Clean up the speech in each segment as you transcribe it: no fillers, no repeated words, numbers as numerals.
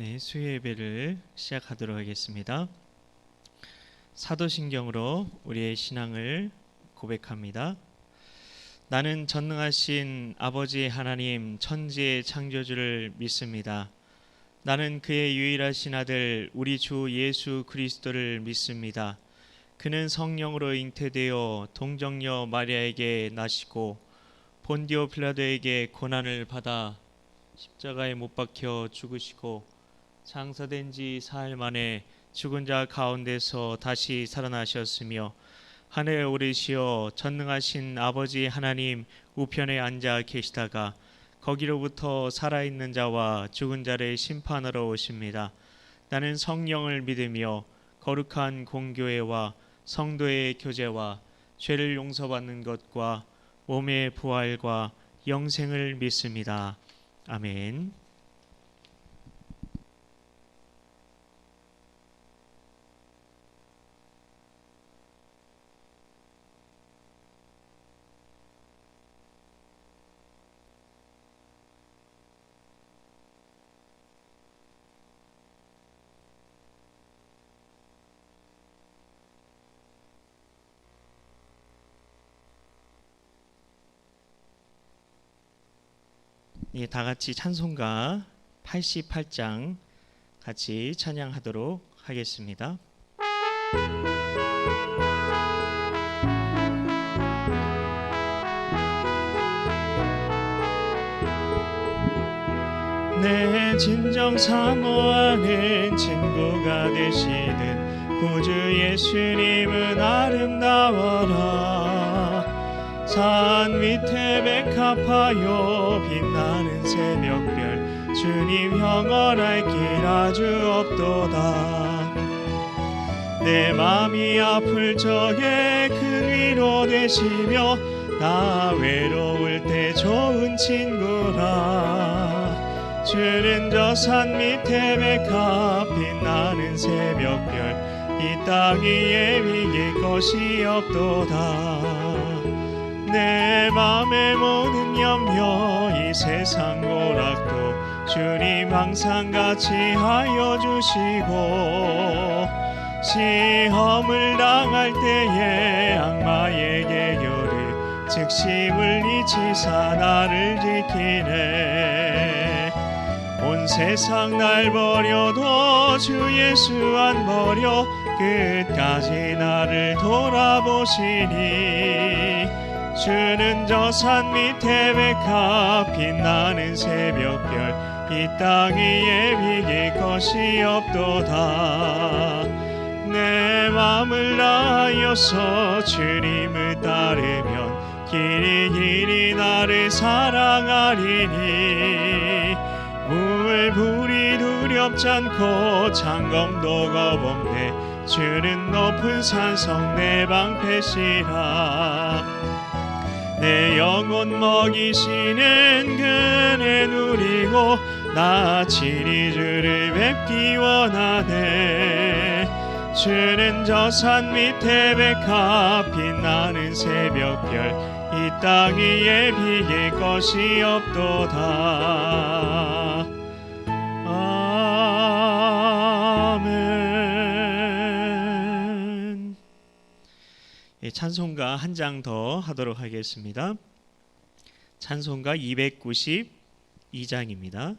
네, 수요 예배를 시작하도록 하겠습니다. 사도신경으로 우리의 신앙을 고백합니다. 나는 전능하신 아버지 하나님 천지의 창조주를 믿습니다. 나는 그의 유일하신 아들 우리 주 예수 그리스도를 믿습니다. 그는 성령으로 잉태되어 동정녀 마리아에게 나시고 본디오 빌라도에게 고난을 받아 십자가에 못 박혀 죽으시고 장사된 지 사흘 만에 죽은 자 가운데서 다시 살아나셨으며 하늘에 오르시어 전능하신 아버지 하나님 우편에 앉아 계시다가 거기로부터 살아있는 자와 죽은 자를 심판하러 오십니다. 나는 성령을 믿으며 거룩한 공교회와 성도의 교제와 죄를 용서받는 것과 몸의 부활과 영생을 믿습니다. 아멘. 예, 다 같이 찬송가 88장 같이 찬양하도록 하겠습니다. 내 진정 사모하는 친구가 되시는 구주 예수님은 아름다워라. 산 밑에 백합하여 빛나는 새벽별 주님 영원할 길 아주 없도다. 내 맘이 아플 적에 큰 위로 되시며 나 외로울 때 좋은 친구라. 주는 저 산 밑에 백합 빛나는 새벽별 이 땅 위에 위길 것이 없도다. 내 맘의 모든 염려 이 세상 고락도 주님 항상 같이 하여 주시고 시험을 당할 때에 악마에게 교를 즉시 물리치사 나를 지키네. 온 세상 날 버려도 주 예수 안 버려 끝까지 나를 돌아보시니. 주는 저 산 밑에 백합 빛나는 새벽별 이 땅 위에 비길 것이 없도다. 내 맘을 다하여서 주님을 따르면 길이 나를 사랑하리니. 불이 두렵지 않고 창검도 겁없네. 주는 높은 산성 내 방패시라. 내 영혼 먹이시는 그네 누리고 나 친히 주를 뵙기 원하네. 주는 저 산 밑에 백합 빛나는 새벽별 이 땅 위에 비길 것이 없도다. 아멘. 찬송가 한 장 더 하도록 하겠습니다. 찬송가 292장입니다.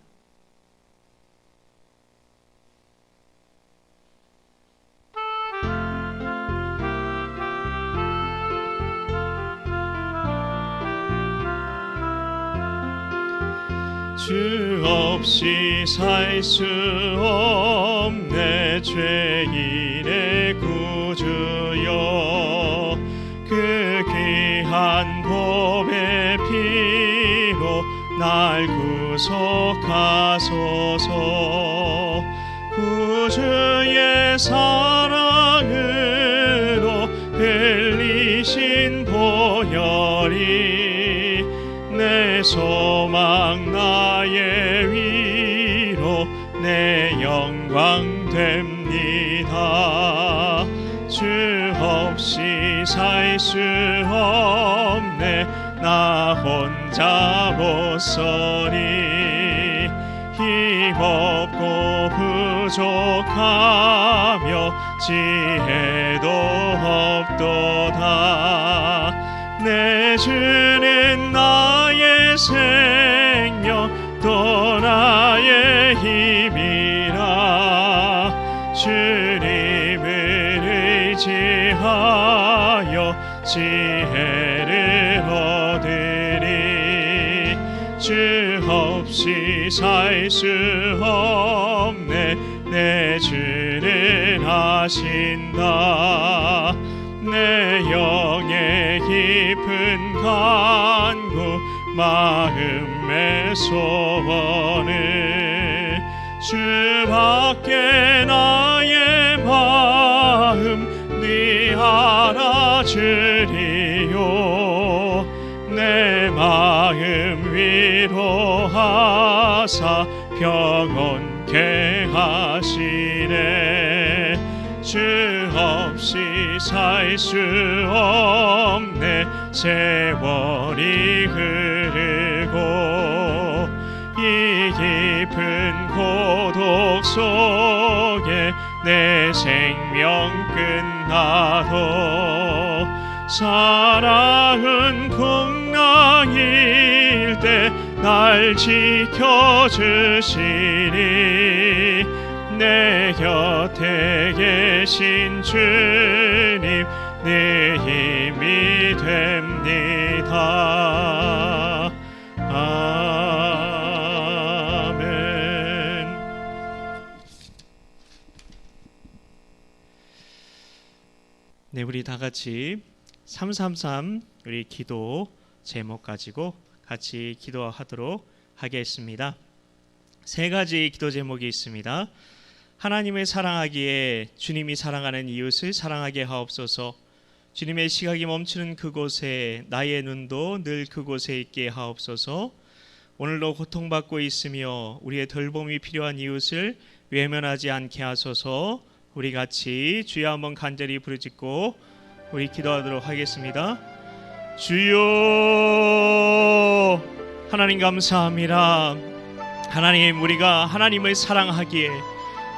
주 없이 살 수 없네. 죄인의 구주여 그 귀한 보배 피로 날 구속하소서. 구주의 사랑으로 흘리신 보혈이 내 소망 나의 위로 내 영광 됩니다. 주 없이 살 수 없네. 나 혼자 못 서리. 힘없고 부족하며 지혜도 없도다. 내 주는 나의 생명 또 나의 힘이라. 주님을 의지하여 지혜를 얻으리. 주 없이 살 수 없네. 내 주는 하신다. 내 영의 깊은 간구 마음의 소원을 주밖에 나의 마음 네 알아주리요. 내 마음 위로하사 평온케 하시네. 주 없이 살 수 없네. 세월이 흐르고 이 깊은 고독 속에 내 생명 끝나도 사랑은 풍랑일 때 날 지켜주시니. 내 곁에 계신 주님 내 힘이 됩니다. 아멘. 네, 우리 다 같이 333 우리 기도 제목 가지고 같이 기도하도록 하겠습니다. 세 가지 기도 제목이 있습니다. 하나님을 사랑하기에 주님이 사랑하는 이웃을 사랑하게 하옵소서. 주님의 시각이 멈추는 그곳에 나의 눈도 늘 그곳에 있게 하옵소서. 오늘도 고통받고 있으며 우리의 돌봄이 필요한 이웃을 외면하지 않게 하소서. 우리 같이 주여 한번 간절히 부르짖고 우리 기도하도록 하겠습니다. 주여, 하나님 감사합니다. 하나님, 우리가 하나님을 사랑하기에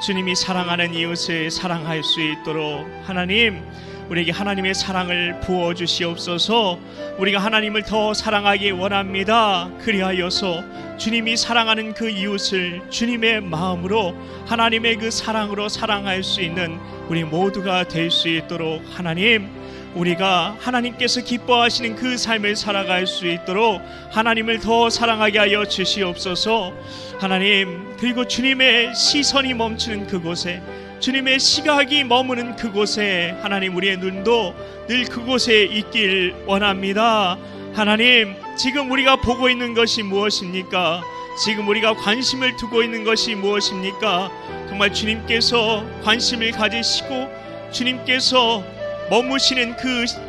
주님이 사랑하는 이웃을 사랑할 수 있도록 하나님 우리에게 하나님의 사랑을 부어주시옵소서. 우리가 하나님을 더 사랑하기 원합니다. 그리하여서 주님이 사랑하는 그 이웃을 주님의 마음으로 하나님의 그 사랑으로 사랑할 수 있는 우리 모두가 될 수 있도록 하나님, 우리가 하나님께서 기뻐하시는 그 삶을 살아갈 수 있도록 하나님을 더 사랑하게 하여 주시옵소서. 하나님, 그리고 주님의 시선이 멈추는 그곳에, 주님의 시각이 머무는 그곳에 하나님 우리의 눈도 늘 그곳에 있길 원합니다. 하나님, 지금 우리가 보고 있는 것이 무엇입니까? 지금 우리가 관심을 두고 있는 것이 무엇입니까? 정말 주님께서 관심을 가지시고 주님께서 머무시는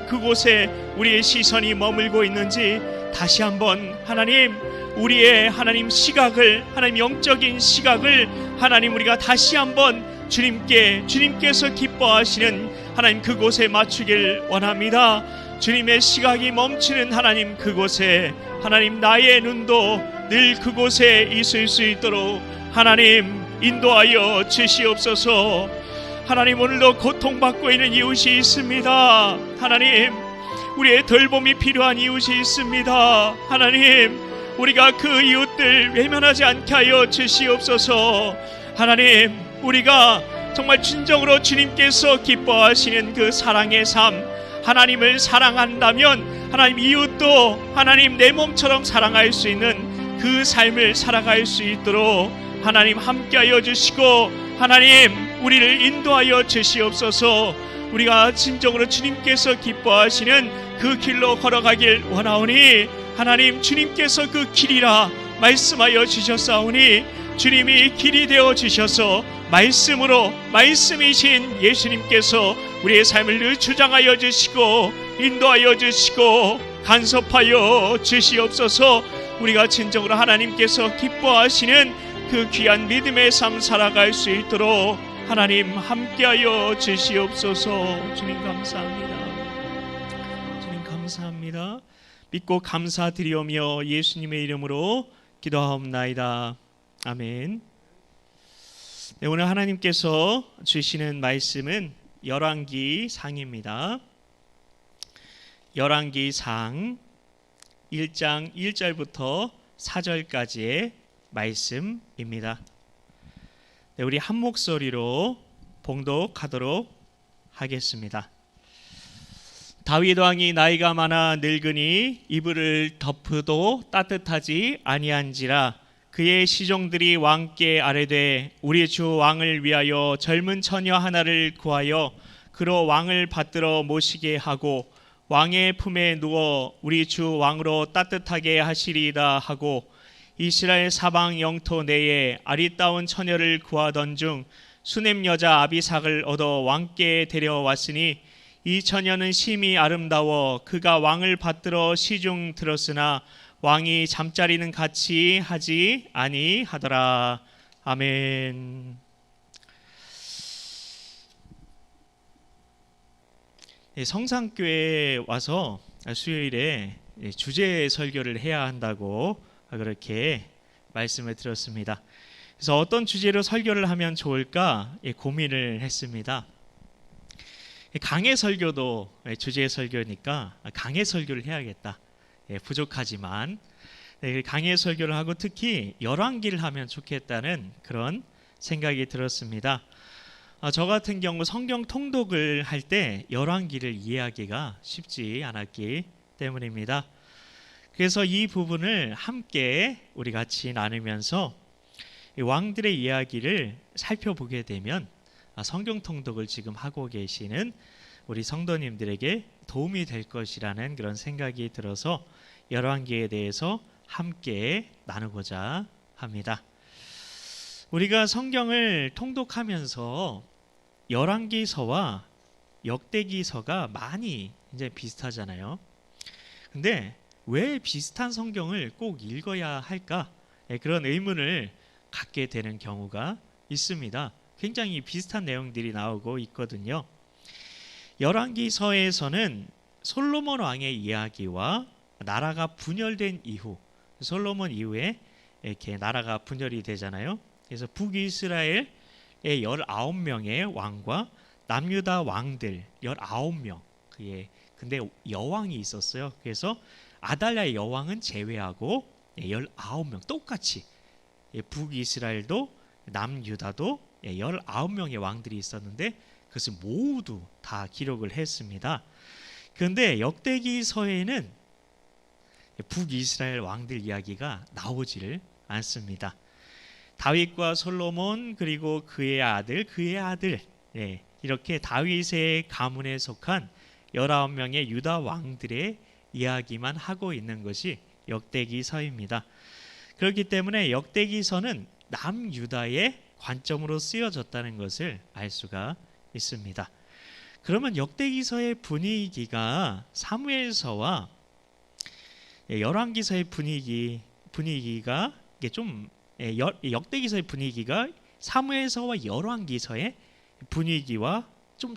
그곳에 우리의 시선이 머물고 있는지 다시 한번 하나님, 우리의 하나님 시각을, 하나님 영적인 시각을 하나님 우리가 다시 한번 주님께서 기뻐하시는 하나님 그곳에 맞추길 원합니다. 주님의 시각이 멈추는 하나님 그곳에 하나님 나의 눈도 늘 그곳에 있을 수 있도록 하나님 인도하여 주시옵소서. 하나님, 오늘도 고통받고 있는 이웃이 있습니다. 하나님, 우리의 돌봄이 필요한 이웃이 있습니다. 하나님, 우리가 그 이웃들 외면하지 않게 하여 주시옵소서. 하나님, 우리가 정말 진정으로 주님께서 기뻐하시는 그 사랑의 삶, 하나님을 사랑한다면 하나님 이웃도 하나님 내 몸처럼 사랑할 수 있는 그 삶을 살아갈 수 있도록 하나님 함께하여 주시고 하나님 우리를 인도하여 주시옵소서. 우리가 진정으로 주님께서 기뻐하시는 그 길로 걸어가길 원하오니 하나님 주님께서 그 길이라 말씀하여 주셨사오니 주님이 길이 되어 주셔서 말씀으로 말씀이신 예수님께서 우리의 삶을 늘 주장하여 주시고 인도하여 주시고 간섭하여 주시옵소서. 우리가 진정으로 하나님께서 기뻐하시는 그 귀한 믿음의 삶 살아갈 수 있도록 하나님 함께하여 주시옵소서. 주님 감사합니다. 주님 감사합니다. 믿고 감사드리오며 예수님의 이름으로 기도하옵나이다. 아멘. 네, 오늘 하나님께서 주시는 말씀은 열왕기상입니다. 열왕기상 1장 1절부터 4절까지의 말씀입니다. 네, 우리 한 목소리로 봉독하도록 하겠습니다. 다윗 왕이 나이가 많아 늙으니 이불을 덮어도 따뜻하지 아니한지라. 그의 시종들이 왕께 아뢰되 우리 주 왕을 위하여 젊은 처녀 하나를 구하여 그로 왕을 받들어 모시게 하고 왕의 품에 누워 우리 주 왕으로 따뜻하게 하시리이다 하고 이스라엘 사방 영토 내에 아리따운 처녀를 구하던 중 수넴 여자 아비삭을 얻어 왕께 데려왔으니 이 처녀는 심히 아름다워 그가 왕을 받들어 시중 들었으나 왕이 잠자리는 같이 하지 아니하더라. 아멘. 성산교회에 와서 수요일에 주제 설교를 해야 한다고 그렇게 말씀을 드렸습니다. 그래서 어떤 주제로 설교를 하면 좋을까 고민을 했습니다. 강해 설교도 주제 설교니까 강해 설교를 해야겠다. 부족하지만 강해 설교를 하고 특히 열왕기를 하면 좋겠다는 그런 생각이 들었습니다. 저 같은 경우 성경 통독을 할 때 열왕기를 이해하기가 쉽지 않았기 때문입니다. 그래서 이 부분을 함께 우리 같이 나누면서 왕들의 이야기를 살펴보게 되면 성경 통독을 지금 하고 계시는 우리 성도님들에게 도움이 될 것이라는 그런 생각이 들어서 열왕기에 대해서 함께 나누고자 합니다. 우리가 성경을 통독하면서 열왕기서와 역대기서가 많이 이제 비슷하잖아요. 근데 왜 비슷한 성경을 꼭 읽어야 할까? 그런 의문을 갖게 되는 경우가 있습니다. 굉장히 비슷한 내용들이 나오고 있거든요. 열왕기서에서는 솔로몬 왕의 이야기와 나라가 분열된 이후, 솔로몬 이후에 이렇게 나라가 분열이 되잖아요. 그래서 북이스라엘의 19명의 왕과 남유다 왕들 19명, 근데 여왕이 있었어요. 그래서 아달랴의 여왕은 제외하고 19명 똑같이 북이스라엘도 남유다도 19명의 왕들이 있었는데 그것을 모두 다 기록을 했습니다. 그런데 역대기서에는 북이스라엘 왕들 이야기가 나오지를 않습니다. 다윗과 솔로몬 그리고 그의 아들 이렇게 다윗의 가문에 속한 19명의 유다 왕들의 이야기만 하고 있는 것이 역대기서입니다. 그렇기 때문에 역대기서는 남유다의 관점으로 쓰여졌다는 것을 알 수가 있습니다. 그러면 역대기서의 분위기가 사무엘서와 열왕기서의 분위기가 이게 좀 역대기서의 분위기가 사무엘서와 열왕기서의 분위기와 좀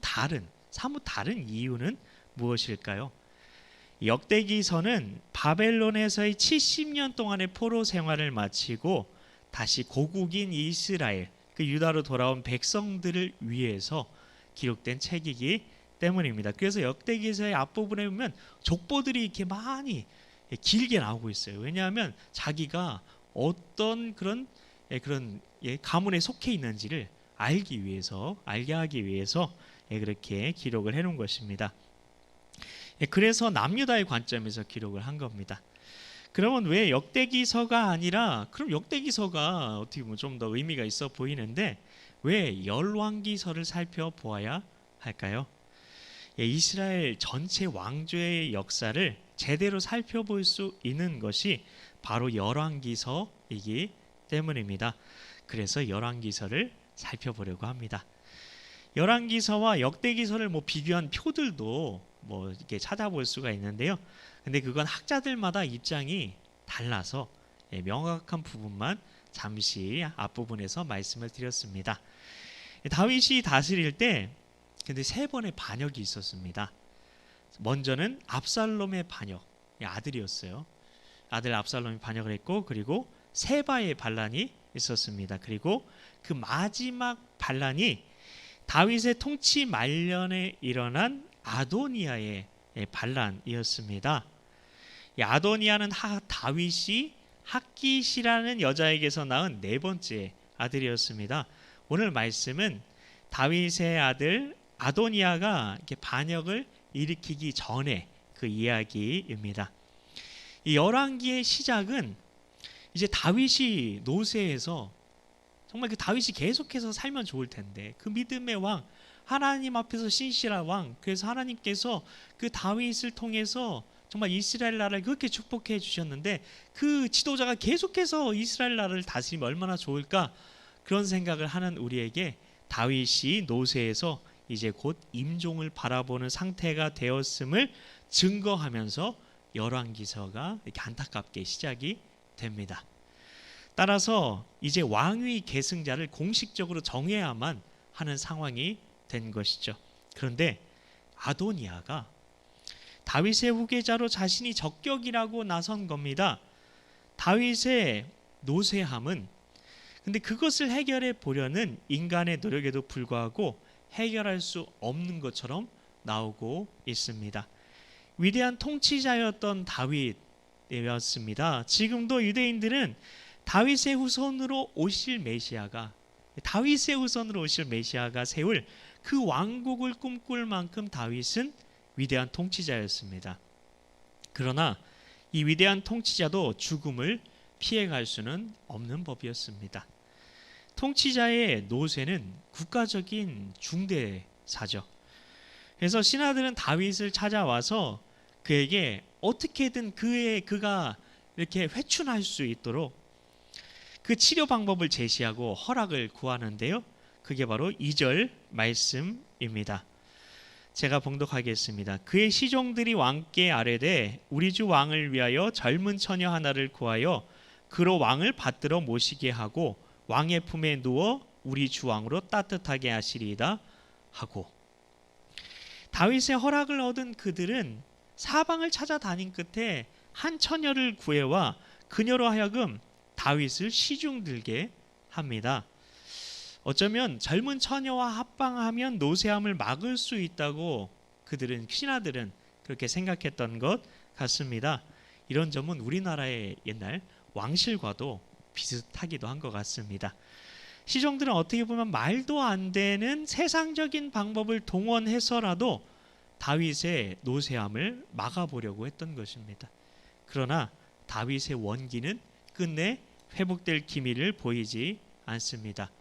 사뭇 다른 이유는 무엇일까요? 역대기서는 바벨론에서의 70년 동안의 포로 생활을 마치고 다시 고국인 이스라엘, 그 유다로 돌아온 백성들을 위해서 기록된 책이기 때문입니다. 그래서 역대기서의 앞부분에 보면 족보들이 이렇게 많이 길게 나오고 있어요. 왜냐하면 자기가 어떤 그런 가문에 속해 있는지를 알게 하기 위해서 그렇게 기록을 해놓은 것입니다. 그래서 남유다의 관점에서 기록을 한 겁니다. 그러면 왜 역대기서가 아니라, 그럼 역대기서가 어떻게 보면 좀 더 의미가 있어 보이는데 왜 열왕기서를 살펴보아야 할까요? 이스라엘 전체 왕조의 역사를 제대로 살펴볼 수 있는 것이 바로 열왕기서이기 때문입니다. 그래서 열왕기서를 살펴보려고 합니다. 열왕기서와 역대기서를 비교한 표들도 이렇게 찾아볼 수가 있는데요. 근데 그건 학자들마다 입장이 달라서 명확한 부분만 잠시 앞부분에서 말씀을 드렸습니다. 다윗이 다스릴 때 근데 3번의 반역이 있었습니다. 먼저는 압살롬의 반역, 아들이었어요. 아들 압살롬이 반역을 했고, 그리고 세바의 반란이 있었습니다. 그리고 그 마지막 반란이 다윗의 통치 말년에 일어난 아도니아의 반란이었습니다. 이 아도니아는 다윗이 핫깃이라는 여자에게서 낳은 네 번째 아들이었습니다. 오늘 말씀은 다윗의 아들 아도니아가 이렇게 반역을 일으키기 전에 그 이야기입니다. 이 열왕기의 시작은 이제 다윗이 노새에서 정말 그 다윗이 계속해서 살면 좋을 텐데 그 믿음의 왕, 하나님 앞에서 신실한 왕, 그래서 하나님께서 그 다윗을 통해서 정말 이스라엘 나라를 그렇게 축복해 주셨는데 그 지도자가 계속해서 이스라엘 나라를 다스리면 얼마나 좋을까, 그런 생각을 하는 우리에게 다윗이 노새에서 이제 곧 임종을 바라보는 상태가 되었음을 증거하면서 열왕기서가 이렇게 안타깝게 시작이 됩니다. 따라서 이제 왕위 계승자를 공식적으로 정해야만 하는 상황이 된 것이죠. 그런데 아도니아가 다윗의 후계자로 자신이 적격이라고 나선 겁니다. 다윗의 노쇠함은 근데 그것을 해결해 보려는 인간의 노력에도 불구하고 해결할 수 없는 것처럼 나오고 있습니다. 위대한 통치자였던 다윗이었습니다. 지금도 유대인들은 다윗의 후손으로 오실 메시아가 세울 그 왕국을 꿈꿀 만큼 다윗은 위대한 통치자였습니다. 그러나 이 위대한 통치자도 죽음을 피해갈 수는 없는 법이었습니다. 통치자의 노쇠는 국가적인 중대사죠. 그래서 신하들은 다윗을 찾아와서 그에게 어떻게든 그가 이렇게 회춘할 수 있도록 그 치료 방법을 제시하고 허락을 구하는데요. 그게 바로 2절 말씀입니다. 제가 봉독하겠습니다. 그의 시종들이 왕께 아뢰되 우리 주 왕을 위하여 젊은 처녀 하나를 구하여 그로 왕을 받들어 모시게 하고 왕의 품에 누워 우리 주 왕으로 따뜻하게 하시리이다 하고, 다윗의 허락을 얻은 그들은 사방을 찾아다닌 끝에 한 처녀를 구해와 그녀로 하여금 다윗을 시중들게 합니다. 어쩌면 젊은 처녀와 합방하면 노쇠함을 막을 수 있다고 신하들은 그렇게 생각했던 것 같습니다. 이런 점은 우리나라의 옛날 왕실과도 비슷하기도 한 것 같습니다. 시종들은 어떻게 보면 말도 안 되는 세상적인 방법을 동원해서라도 다윗의 노쇠함을 막아보려고 했던 것입니다. 그러나 다윗의 원기는 끝내 회복될 기미를 보이지 않습니다.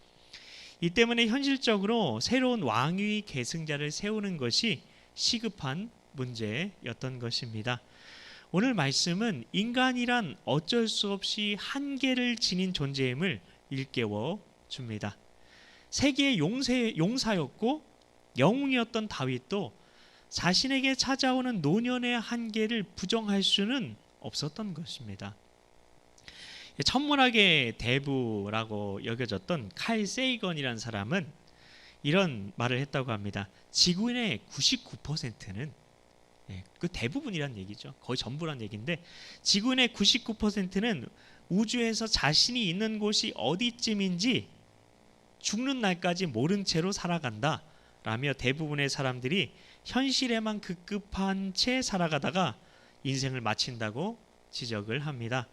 이 때문에 현실적으로 새로운 왕위 계승자를 세우는 것이 시급한 문제였던 것입니다. 오늘 말씀은 인간이란 어쩔 수 없이 한계를 지닌 존재임을 일깨워 줍니다. 세계의 용사였고 영웅이었던 다윗도 자신에게 찾아오는 노년의 한계를 부정할 수는 없었던 것입니다. 천문학의 대부라고 여겨졌던 칼 세이건이라는 사람은 이런 말을 했다고 합니다. 지구인의 99%는 그 대부분이란 얘기죠. 거의 전부란 얘기인데 지구인의 99%는 우주에서 자신이 있는 곳이 어디쯤인지 죽는 날까지 모른 채로 살아간다 라며 대부분의 사람들이 현실에만 급급한 채 살아가다가 인생을 마친다고 지적을 합니다.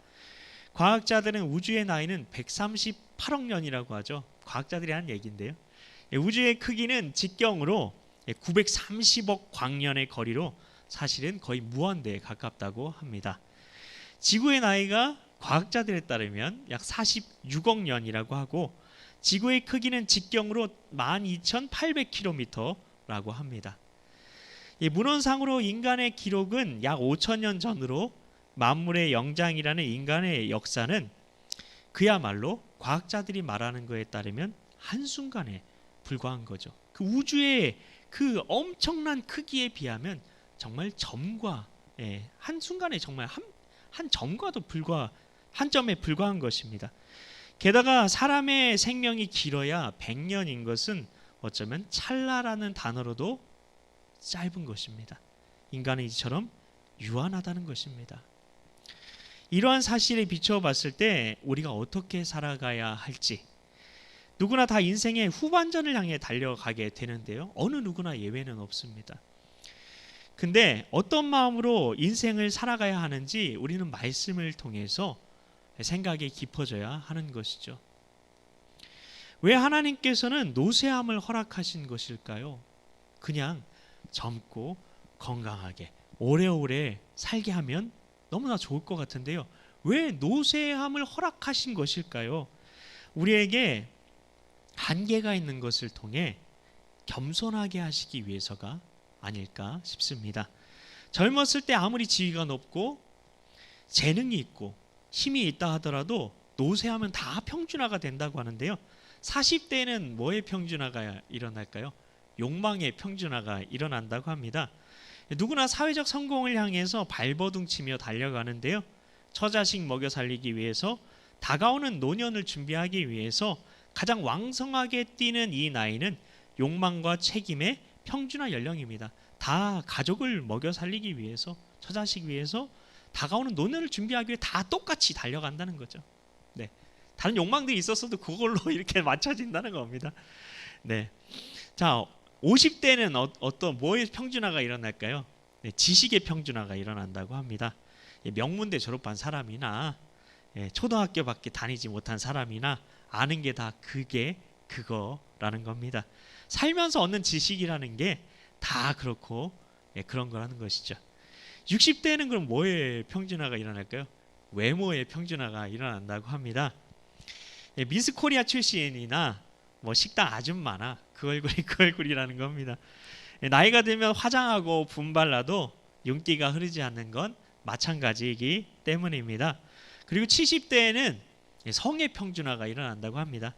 과학자들은 우주의 나이는 138억 년이라고 하죠. 과학자들이 한 얘기인데요. 우주의 크기는 직경으로 930억 광년의 거리로 사실은 거의 무한대에 가깝다고 합니다. 지구의 나이가 과학자들에 따르면 약 46억 년이라고 하고 지구의 크기는 직경으로 12,800km라고 합니다. 문헌상으로 인간의 기록은 약 5,000년 전으로 만물의 영장이라는 인간의 역사는 그야말로 과학자들이 말하는 것에 따르면 한순간에 불과한 거죠. 그 우주의 그 엄청난 크기에 비하면 정말 점과 한순간에 정말 한 점과도 한 점에 불과한 것입니다. 게다가 사람의 생명이 길어야 100년인 것은 어쩌면 찰나라는 단어로도 짧은 것입니다. 인간은 이처럼 유한하다는 것입니다. 이러한 사실에 비추어 봤을 때 우리가 어떻게 살아가야 할지, 누구나 다 인생의 후반전을 향해 달려가게 되는데요. 어느 누구나 예외는 없습니다. 근데 어떤 마음으로 인생을 살아가야 하는지 우리는 말씀을 통해서 생각이 깊어져야 하는 것이죠. 왜 하나님께서는 노쇠함을 허락하신 것일까요? 그냥 젊고 건강하게 오래오래 살게 하면 너무나 좋을 것 같은데요. 왜 노쇠함을 허락하신 것일까요? 우리에게 한계가 있는 것을 통해 겸손하게 하시기 위해서가 아닐까 싶습니다. 젊었을 때 아무리 지위가 높고 재능이 있고 힘이 있다 하더라도 노쇠하면 다 평준화가 된다고 하는데요. 40대에는 뭐의 평준화가 일어날까요? 욕망의 평준화가 일어난다고 합니다. 누구나 사회적 성공을 향해서 발버둥치며 달려가는데요. 처자식 먹여 살리기 위해서, 다가오는 노년을 준비하기 위해서 가장 왕성하게 뛰는 이 나이는 욕망과 책임의 평준화 연령입니다. 다 가족을 먹여 살리기 위해서, 처자식 위해서 다가오는 노년을 준비하기 위해 다 똑같이 달려간다는 거죠. 네. 다른 욕망들이 있었어도 그걸로 이렇게 맞춰진다는 겁니다. 네. 자, 50대는 어떤 뭐의 평준화가 일어날까요? 네, 지식의 평준화가 일어난다고 합니다. 명문대 졸업한 사람이나 초등학교밖에 다니지 못한 사람이나 아는 게 다 그거라는 겁니다. 살면서 얻는 지식이라는 게 다 그렇고 그런 거라는 것이죠. 60대는 그럼 뭐의 평준화가 일어날까요? 외모의 평준화가 일어난다고 합니다. 미스 코리아 출신이나 뭐 식당 아줌마나 그 얼굴이 그 얼굴이라는 겁니다. 나이가 들면 화장하고 분발라도 윤기가 흐르지 않는 건 마찬가지이기 때문입니다. 그리고 70대에는 성의 평준화가 일어난다고 합니다.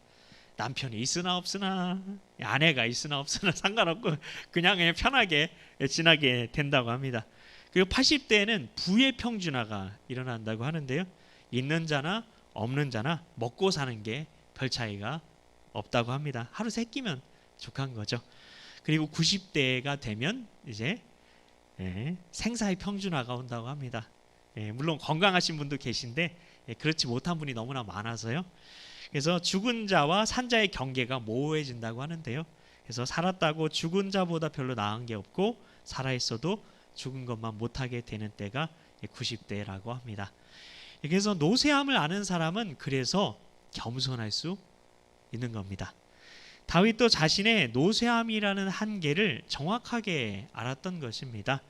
남편이 있으나 없으나, 아내가 있으나 없으나 상관없고 그냥 편하게 지나게 된다고 합니다. 그리고 80대에는 부의 평준화가 일어난다고 하는데요. 있는 자나 없는 자나 먹고 사는 게 별 차이가 없다고 합니다. 하루 세 끼면 족한 거죠. 그리고 90대가 되면 이제 생사의 평준화가 온다고 합니다. 물론 건강하신 분도 계신데 그렇지 못한 분이 너무나 많아서요. 그래서 죽은 자와 산 자의 경계가 모호해진다고 하는데요. 그래서 살았다고 죽은 자보다 별로 나은 게 없고 살아있어도 죽은 것만 못하게 되는 때가 90대라고 합니다. 그래서 노쇠함을 아는 사람은 그래서 겸손할 수 있는 겁니다. 다윗도 자신의 노쇠함이라는 한계를 정확하게 알았던 것입니다.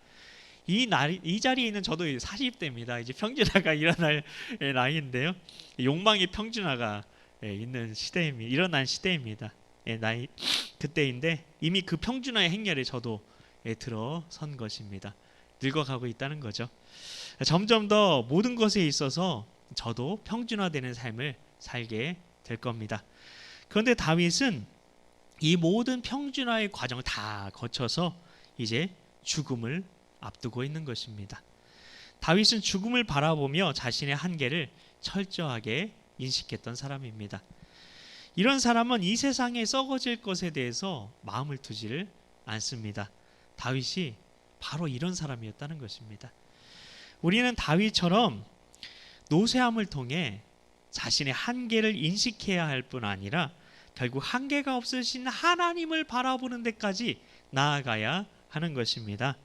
이 자리에 있는 저도 40대입니다. 이제 평준화가 일어날 나이인데요. 욕망의 평준화가 일어난 시대입니다. 나이 그때인데 이미 그 평준화의 행렬에 저도 들어선 것입니다. 늙어가고 있다는 거죠. 점점 더 모든 것에 있어서 저도 평준화되는 삶을 살게 될 겁니다. 그런데 다윗은 이 모든 평준화의 과정을 다 거쳐서 이제 죽음을 앞두고 있는 것입니다. 다윗은 죽음을 바라보며 자신의 한계를 철저하게 인식했던 사람입니다. 이런 사람은 이 세상에 썩어질 것에 대해서 마음을 두지를 않습니다. 다윗이 바로 이런 사람이었다는 것입니다. 우리는 다윗처럼 노쇠함을 통해 자신의 한계를 인식해야 할 뿐 아니라 결국 한계가 없으신 하나님을 바라보는 데까지 나아가야 하는 것입니다.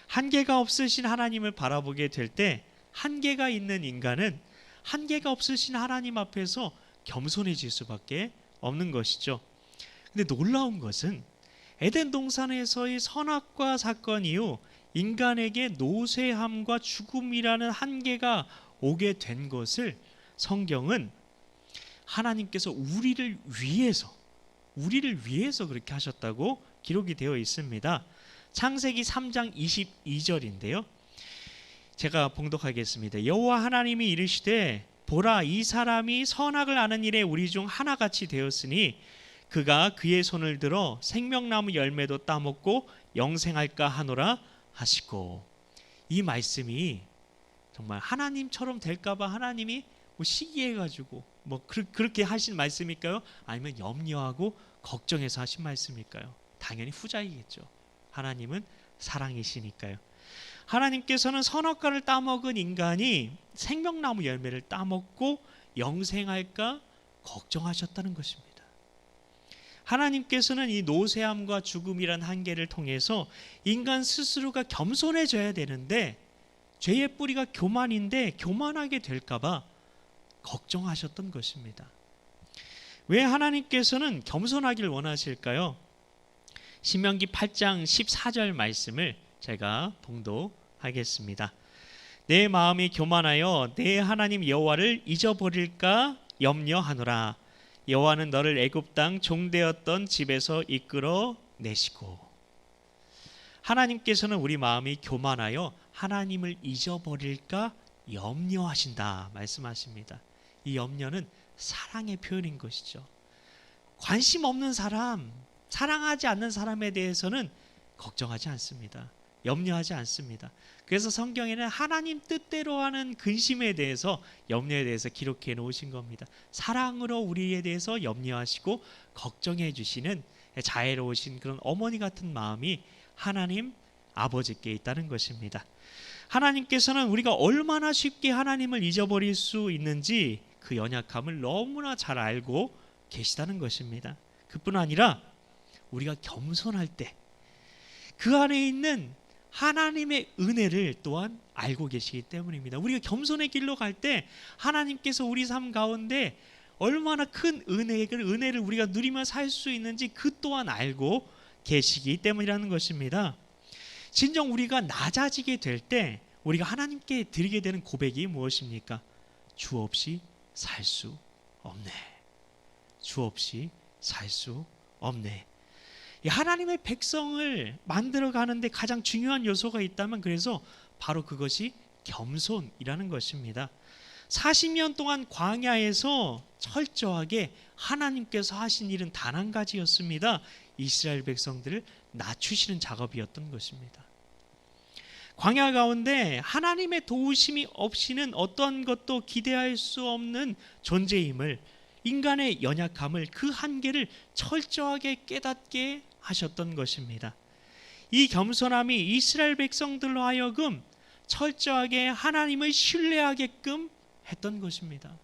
한계가 없으신 하나님을 바라보게 될 때 한계가 있는 인간은 한계가 없으신 하나님 앞에서 겸손해질 수밖에 없는 것이죠. 근데 놀라운 것은 에덴 동산에서의 선악과 사건 이후 인간에게 노쇠함과 죽음이라는 한계가 오게 된 것을 성경은 하나님께서 우리를 위해서 그렇게 하셨다고 기록이 되어 있습니다. 창세기 3장 22절인데요. 제가 봉독하겠습니다. 여호와 하나님이 이르시되 보라, 이 사람이 선악을 아는 일에 우리 중 하나같이 되었으니 그가 그의 손을 들어 생명나무 열매도 따먹고 영생할까 하노라 하시고. 이 말씀이 정말 하나님처럼 될까봐 하나님이 시기해가지고 그렇게 하신 말씀일까요? 아니면 염려하고 걱정해서 하신 말씀일까요? 당연히 후자이겠죠. 하나님은 사랑이시니까요. 하나님께서는 선악과를 따먹은 인간이 생명나무 열매를 따먹고 영생할까 걱정하셨다는 것입니다. 하나님께서는 이 노쇠함과 죽음이란 한계를 통해서 인간 스스로가 겸손해져야 되는데 죄의 뿌리가 교만인데 교만하게 될까봐 걱정하셨던 것입니다. 왜 하나님께서는 겸손하길 원하실까요? 신명기 8장 14절 말씀을 제가 봉독하겠습니다. 내 마음이 교만하여 내 하나님 여호와를 잊어버릴까 염려하노라. 여호와는 너를 애굽 땅 종되었던 집에서 이끌어 내시고. 하나님께서는 우리 마음이 교만하여 하나님을 잊어버릴까 염려하신다 말씀하십니다. 이 염려는 사랑의 표현인 것이죠. 관심 없는 사람, 사랑하지 않는 사람에 대해서는 걱정하지 않습니다. 염려하지 않습니다. 그래서 성경에는 하나님 뜻대로 하는 근심에 대해서, 염려에 대해서 기록해 놓으신 겁니다. 사랑으로 우리에 대해서 염려하시고 걱정해 주시는 자애로우신 그런 어머니 같은 마음이 하나님 아버지께 있다는 것입니다. 하나님께서는 우리가 얼마나 쉽게 하나님을 잊어버릴 수 있는지 그 연약함을 너무나 잘 알고 계시다는 것입니다. 그뿐 아니라 우리가 겸손할 때 그 안에 있는 하나님의 은혜를 또한 알고 계시기 때문입니다. 우리가 겸손의 길로 갈 때 하나님께서 우리 삶 가운데 얼마나 큰 은혜를 우리가 누리며 살 수 있는지 그 또한 알고 계시기 때문이라는 것입니다. 진정 우리가 낮아지게 될 때 우리가 하나님께 드리게 되는 고백이 무엇입니까? 주 없이 살 수 없네. 주 없이 살 수 없네. 하나님의 백성을 만들어 가는데 가장 중요한 요소가 있다면 그래서 바로 그것이 겸손이라는 것입니다. 40년 동안 광야에서 철저하게 하나님께서 하신 일은 단 한 가지였습니다. 이스라엘 백성들을 낮추시는 작업이었던 것입니다. 광야 가운데 하나님의 도우심이 없이는 어떤 것도 기대할 수 없는 존재임을, 인간의 연약함을, 그 한계를 철저하게 깨닫게 하셨던 것입니다. 이 겸손함이 이스라엘 백성들로 하여금 철저하게 하나님을 신뢰하게끔 했던 것입니다.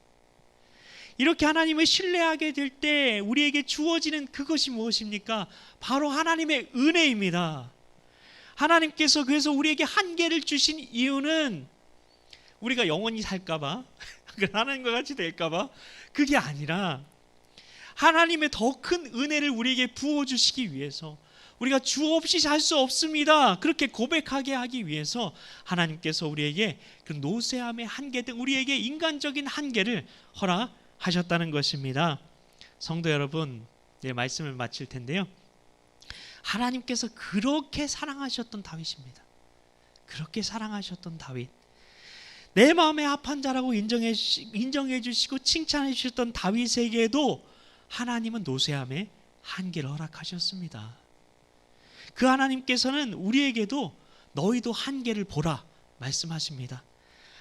이렇게 하나님을 신뢰하게 될 때 우리에게 주어지는 그것이 무엇입니까? 바로 하나님의 은혜입니다. 하나님께서 그래서 우리에게 한계를 주신 이유는 우리가 영원히 살까봐, 하나님과 같이 될까봐, 그게 아니라 하나님의 더 큰 은혜를 우리에게 부어주시기 위해서, 우리가 주 없이 살 수 없습니다, 그렇게 고백하게 하기 위해서 하나님께서 우리에게 그 노쇠함의 한계 등 우리에게 인간적인 한계를 허락하셨다는 것입니다. 성도 여러분, 네, 말씀을 마칠 텐데요. 하나님께서 그렇게 사랑하셨던 다윗입니다. 그렇게 사랑하셨던 다윗, 내 마음에 합한 자라고 인정해 주시고 칭찬해 주셨던 다윗에게도 하나님은 노쇠함의 한계를 허락하셨습니다. 그 하나님께서는 우리에게도 너희도 한계를 보라 말씀하십니다.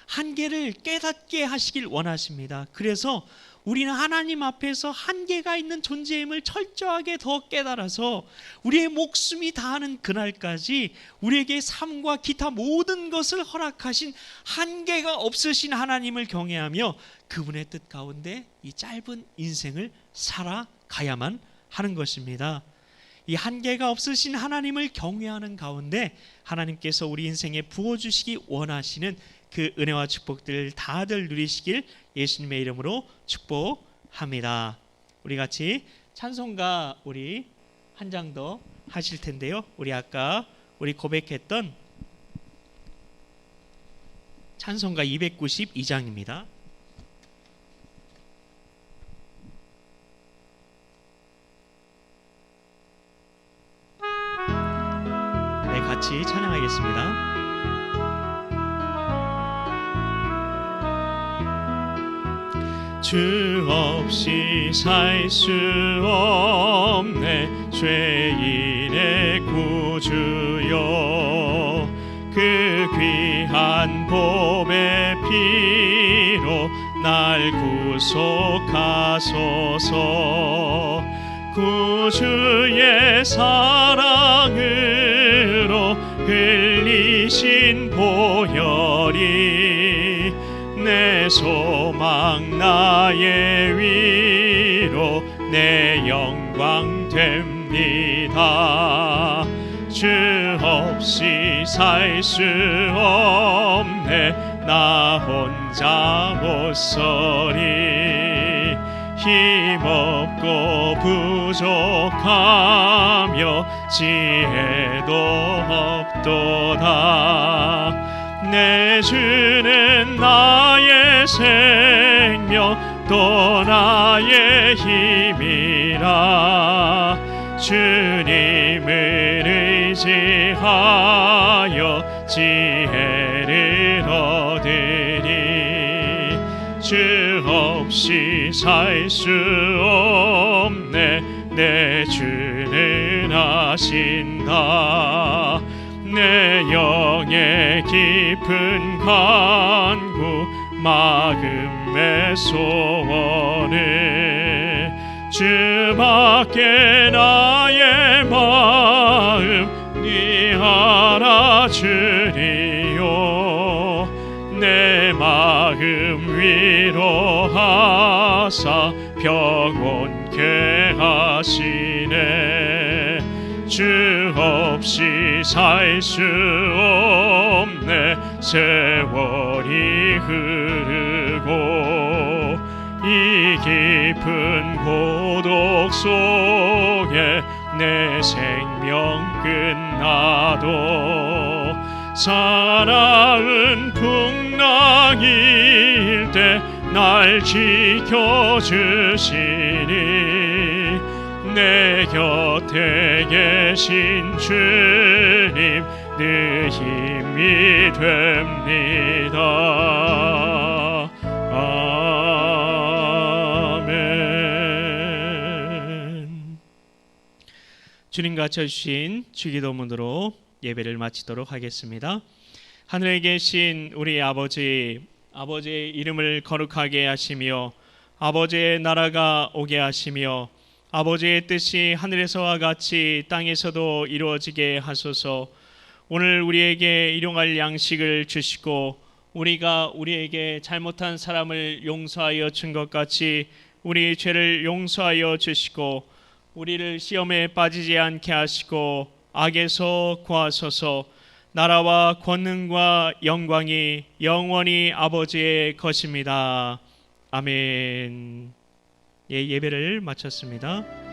한계를 깨닫게 하시길 원하십니다. 그래서 우리는 하나님 앞에서 한계가 있는 존재임을 철저하게 더 깨달아서 우리의 목숨이 다하는 그날까지 우리에게 삶과 기타 모든 것을 허락하신 한계가 없으신 하나님을 경외하며 그분의 뜻 가운데 이 짧은 인생을 살아가야만 하는 것입니다. 이 한계가 없으신 하나님을 경외하는 가운데 하나님께서 우리 인생에 부어주시기 원하시는 그 은혜와 축복들 다들 누리시길 예수님의 이름으로 축복합니다. 우리 같이 찬송가 우리 한 장 더 하실 텐데요. 우리 아까 우리 고백했던 찬송가 292장입니다. 네, 같이 찬양하겠습니다. 주 없이 살 수 없네 죄인의 구주여 그 귀한 보배 피로 날 구속하소서 구주의 사랑으로 흘리신 보혈이 내 소망 나의 위로 내 영광 됩니다. 주 없이 살 수 없네 나 혼자 못 서리. 힘없고 부족하며 지혜도 없도다. 내 주는 나의 생명 또 나의 힘이라. 주님을 의지하여 지혜를 얻으리. 주 없이 살 수 없네 내 주는 아신다. 내 영의 깊은 간구 마음의 소원을 주밖에 나의 마음 네 알아주리요. 내 마음 위로하사 평온케 하시네. 주 없이 살 수 없네 세월이 흐르고 이 깊은 고독 속에 내 생명 끝나도 사나운 풍랑일 때 날 지켜주시니 내 곁에 계신 주님 늘 힘이 됩니다. 아멘. 주님과 주신 주기도문으로 예배를 마치도록 하겠습니다. 하늘에 계신 우리 아버지, 아버지의 이름을 거룩하게 하시며 아버지의 나라가 오게 하시며 아버지의 뜻이 하늘에서와 같이 땅에서도 이루어지게 하소서. 오늘 우리에게 일용할 양식을 주시고 우리가 우리에게 잘못한 사람을 용서하여 준 것 같이 우리 죄를 용서하여 주시고 우리를 시험에 빠지지 않게 하시고 악에서 구하소서. 나라와 권능과 영광이 영원히 아버지의 것입니다. 아멘. 예배를 마쳤습니다.